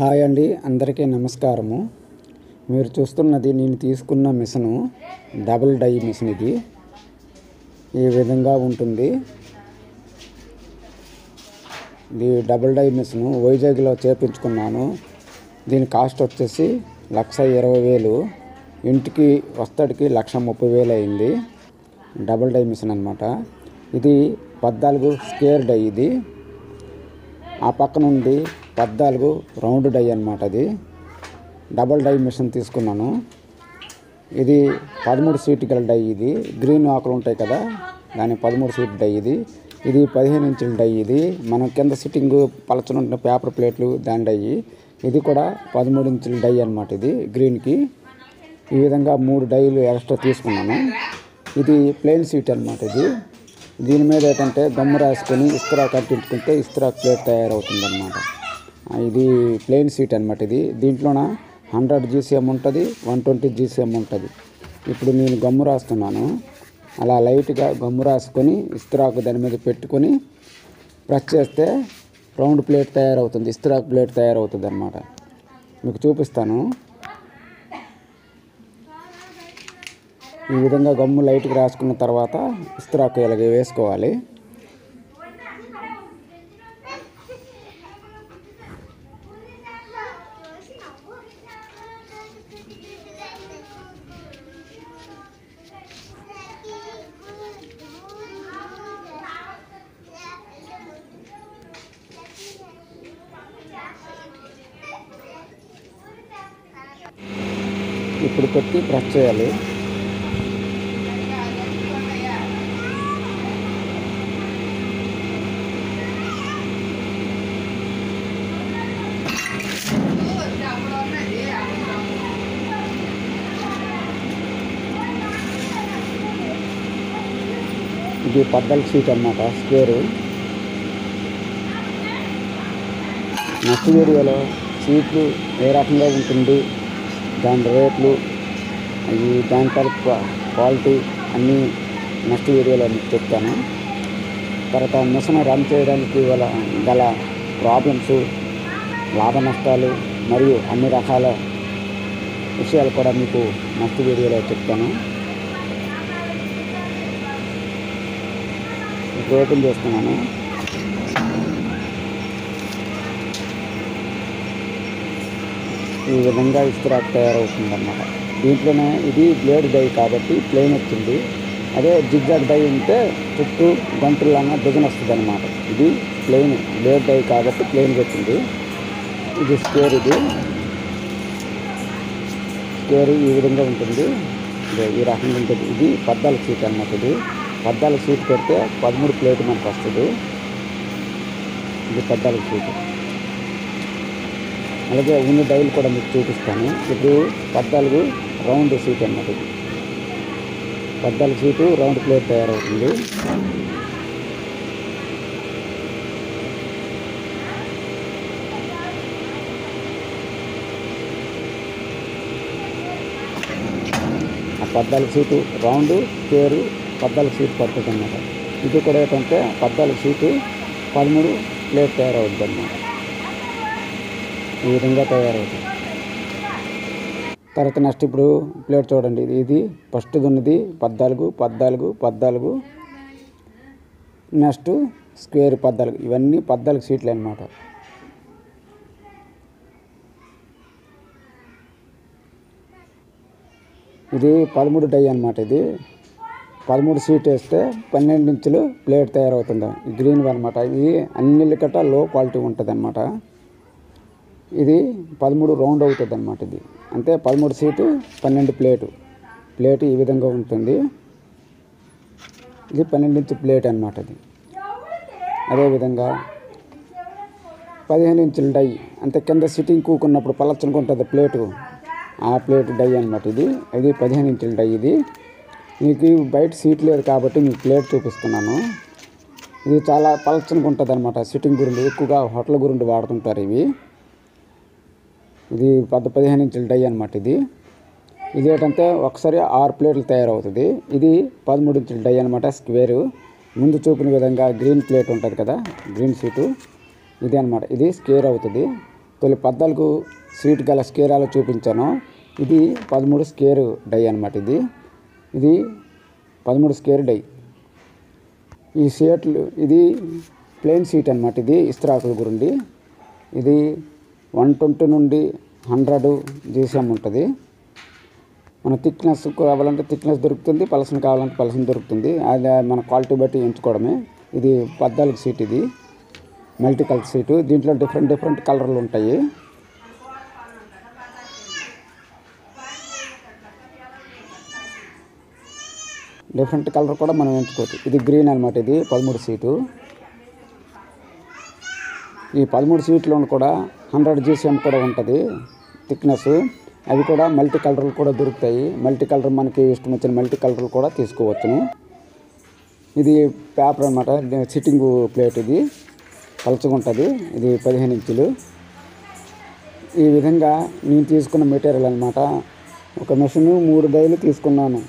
Hi అండి, అందరికీ నమస్కారము. మీరు చూస్తున్నది నేను తీసుకున్న మిషను డబుల్ డై మిషన్. ఇది ఈ విధంగా ఉంటుంది. ఇది డబుల్ డై మిషను వైజాగ్లో చేపించుకున్నాను. దీని కాస్ట్ వచ్చేసి 1,20,000. ఇంటికి వస్తడికి 1,30,000 అయింది. డబుల్ డై మిషన్ అనమాట. ఇది 14 స్క్వేర్ డై. ఇది ఆ పక్క నుండి 14 రౌండ్ డై అనమాట. అది డబల్ డై మిషన్ తీసుకున్నాను. ఇది 13 సీట్ గల డై. ఇది గ్రీన్ ఆకులు ఉంటాయి కదా, దాని 13 సీట్ డై. ఇది 15 ఇంచుల డై. ఇది మనం కింద సిట్టింగ్ పలచనుంటున్న పేపర్ ప్లేట్లు దాని డై. ఇది కూడా 13 ఇంచుల డై అనమాట. ఇది గ్రీన్కి ఈ విధంగా 3 డైలు ఎక్స్ట్రా తీసుకున్నాను. ఇది ప్లెయిన్ సీట్ అనమాట. దీని మీద ఏంటంటే గమ్ము రాసుకొని ఇస్త్రా కట్టించుకుంటే ఇస్త్రా ప్లేట్ తయారవుతుంది అనమాట. ఇది ప్లెయిన్ సీట్ అనమాట. దీంట్లోన 100 GCM ఉంటుంది, 120 GCM ఉంటుంది. ఇప్పుడు నేను గమ్ము రాస్తున్నాను. అలా లైట్గా గమ్ము రాసుకొని ఇస్త్రాకు దాని మీద పెట్టుకొని ప్రెస్ చేస్తే రౌండ్ ప్లేట్ తయారవుతుంది, ఇస్త్రాకు ప్లేట్ తయారవుతుంది అనమాట. మీకు చూపిస్తాను. ఈ విధంగా గమ్ము లైట్గా రాసుకున్న తర్వాత ఇస్త్రాకు ఇలాగే వేసుకోవాలి. ఇప్పుడు పెట్టి ప్రెస్ చేయాలి. ఇది 14 సీట్ అన్నమాట, స్క్వేరు. నెక్స్ట్ వీడియోలో సీట్లు ఏ రకంగా ఉంటుంది, దాని రేట్లు, అవి దాని తరపు క్వాలిటీ అన్నీ నెక్స్ట్ వీడియోలో మీకు చెప్తాను. తర్వాత మిషన్ రన్ చేయడానికి గల ప్రాబ్లమ్స్, లాభ నష్టాలు మరియు అన్ని రకాల విషయాలు కూడా మీకు నెక్స్ట్ వీడియోలో చెప్తాను. ఇప్పుడు ఓపెన్ చేస్తున్నాను. ఈ విధంగా ఇస్త్రాక్ తయారవుతుంది అన్నమాట. దీంట్లోనే ఇది బ్లేడ్ డై కాబట్టి ప్లెయిన్ వచ్చింది. అదే జిగ్జాగ్ డై ఉంటే చుట్టూ గంటల్లాగా డిజైన్ వస్తుంది అనమాట. ఇది ప్లెయిన్ బ్లేడ్ డై కాబట్టి ప్లెయిన్ వచ్చింది. ఇది స్క్వేర్. స్క్వేర్ ఈ విధంగా ఉంటుంది, ఈ రకంగా ఉంటుంది. ఇది 14 సీట్ అనమాట. ఇది 14 సీట్ పెడితే 13 ప్లేట్ మనకు వస్తుంది. ఇది 14 సీటు. అలాగే ఉన్న డైలు కూడా మీకు చూపిస్తాను. ఇప్పుడు 14 రౌండ్ సీట్ అన్నమాట. ఇది 14 సీటు రౌండ్ ప్లేట్ తయారవుతుంది. ఆ 14 సీటు రౌండ్ స్క్వేరు 14 సీట్ పడుతుంది అన్నమాట. ఇది కూడా ఏంటంటే 14 సీటు 13 ప్లేట్ తయారవుతుంది అన్నమాట. ఈ విధంగా తయారవుతుంది. తర్వాత నెక్స్ట్ ఇప్పుడు ప్లేట్ చూడండి. ఇది ఫస్ట్ ఉన్నది 14. Next square 14. ఇవన్నీ 14 సీట్లు అన్నమాట. ఇది 13 డై అన్నమాట. ఇది 13 సీట్ వేస్తే 12 ఇంచులు ప్లేట్ తయారవుతుంది. గ్రీన్ అనమాట. ఇది అన్ని కట్ట లో క్వాలిటీ ఉంటుంది అనమాట. ఇది 13 రౌండ్ అవుతుంది అనమాట. ఇది అంటే 13 సీటు 12 ప్లేట్ ఈ విధంగా ఉంటుంది. ఇది 12 ఇంచు ప్లేట్ అనమాట. ఇది అదేవిధంగా 15 ఇంచుల డై, అంటే కింద సిట్టింగ్ కూకున్నప్పుడు పలచనుకుంటుంది ప్లేటు, ఆ ప్లేట్ డై అనమాట. ఇది 15 ఇంచుల డై. ఇది మీకు బయట సీట్ లేదు కాబట్టి మీకు ప్లేట్ చూపిస్తున్నాను. ఇది చాలా పలచనుగా ఉంటుంది అనమాట. సిట్టింగ్ గురించి ఎక్కువగా హోటల్ గురించి వాడుతుంటారు ఇవి. ఇది 15 ఇంచుల డై అనమాట. ఇది ఏంటంటే ఒకసారి 6 ప్లేట్లు తయారవుతుంది. ఇది 13 ఇంచుల డై అనమాట, స్క్వేరు. ముందు చూపిన విధంగా గ్రీన్ ప్లేట్ ఉంటుంది కదా, గ్రీన్ సీటు, ఇది అనమాట. ఇది స్క్వేర్ అవుతుంది. తొలి 14 సీట్ గల స్కేరాలు చూపించాను. ఇది 13 స్కేర్ డై అనమాట. ఇది 13 స్కేర్ డై. ఈ సీట్లు ఇది ప్లెయిన్ సీట్ అనమాట. ఇది ఇస్త్రాకుల గురండి. ఇది 120 నుండి 100 జీసీఎం ఉంటుంది. మన థిక్నెస్ కావాలంటే థిక్నెస్ దొరుకుతుంది, పలసన కావాలంటే పలసన దొరుకుతుంది. అది మన క్వాలిటీ బట్టి ఎంచుకోవడమే. ఇది 14 సీట్. ఇది మల్టీ కలర్ సీటు. దీంట్లో డిఫరెంట్ కలర్లు ఉంటాయి. డిఫరెంట్ కలర్ కూడా మనం ఎంచుకోవచ్చు. ఇది గ్రీన్ అనమాట. ఇది 13 సీటు. ఈ 13 సీట్లో కూడా 100 జీసీఎం కూడా ఉంటుంది థిక్నెస్. అవి కూడా మల్టీ కలర్లు కూడా దొరుకుతాయి. మల్టీ కలర్ మనకి ఇష్టం వచ్చిన మల్టీ కలర్లు కూడా తీసుకోవచ్చును. ఇది పేపర్ అనమాట. Sitting plate. ఇది పలచగా ఉంటుంది. ఇది 15 ఇంచులు. ఈ విధంగా నేను తీసుకున్న మెటీరియల్ అనమాట. ఒక మెషిన్ 3 డైలు తీసుకున్నాను.